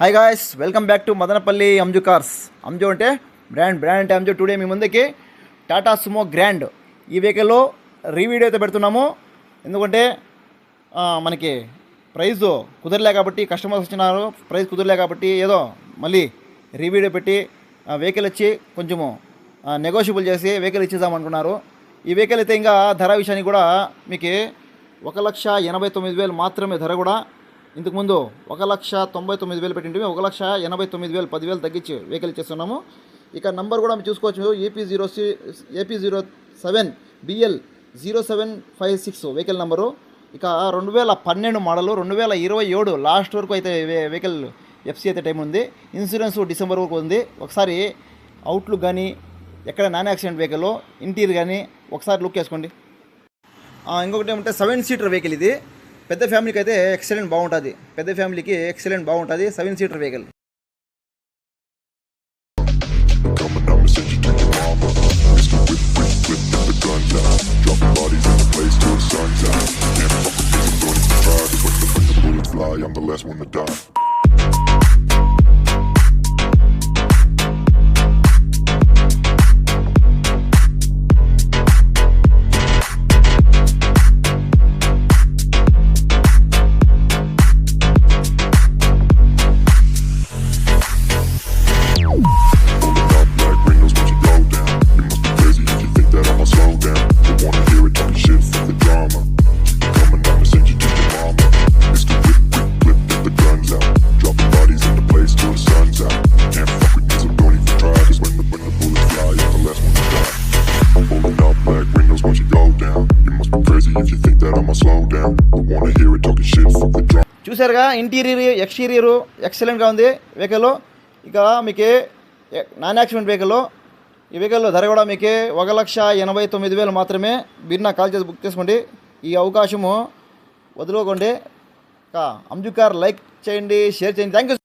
Hi guys, welcome back to Madanapalle Anju cars. Anju అంటే brand అంటే Anju. Today మీ ముందుకి టాటా సుమో గ్రాండ్ ఈ వెహికల్లో రివ్యూ అయితే పెడుతున్నాము. ఎందుకంటే మనకి ప్రైస్ కుదరలే కాబట్టి, కస్టమర్స్ వచ్చినారు, ప్రైస్ కుదరలే కాబట్టి ఏదో మళ్ళీ రివ్యూ పెట్టి వెహికల్ ఇచ్చి కొంచెము నెగోషియబుల్ చేసి వెహికల్ ఇచ్చేద్దాం అనుకున్నారు. ఈ వెహికల్ అయితే ఇంకా ధర విషయానికి కూడా మీకు 1,89,000 మాత్రమే ధర. కూడా ఇంతకుముందు 1,99,000 పెట్టింటివి, 1,89,000 10,000 తగ్గించి వెహికల్ ఇచ్చేస్తున్నాము. ఇక నంబర్ కూడా మీరు చూసుకోవచ్చు, AP07 BL 0756 వెహికల్ నెంబరు. ఇక 2012 మోడలు, 2027 లాస్ట్ వరకు అయితే వెహికల్ ఎఫ్సీ అయితే టైం ఉంది. ఇన్సూరెన్స్ డిసెంబర్ వరకు ఉంది. ఒకసారి అవుట్లుక్ కానీ, ఎక్కడ నాన్ యాక్సిడెంట్ వెహికల్ ఇంటీరియర్ కానీ ఒకసారి లుక్ వేసుకోండి. ఇంకొకటి ఏమంటే 7 సీటర్ వెహికల్ ఇది. పెద్ద ఫ్యామిలీకి అయితే ఎక్సలెంట్ బాగుంటుంది. 7 సీటర్ వెహికల్. చూసారుగా, ఇంటీరియర్ ఎక్స్టీరియరు ఎక్సలెంట్గా ఉంది వెహికల్. ఇక మీకు నాన్ యాక్సిడెంట్ వెహికల్. ఈ వెహికల్ ధర కూడా మీకు 1,89,000 మాత్రమే. బిర్నా కాల్ చేసి బుక్ చేసుకోండి. ఈ అవకాశము వదులుకోండి. అంజు కార్ లైక్ చేయండి, షేర్ చేయండి. Thank you.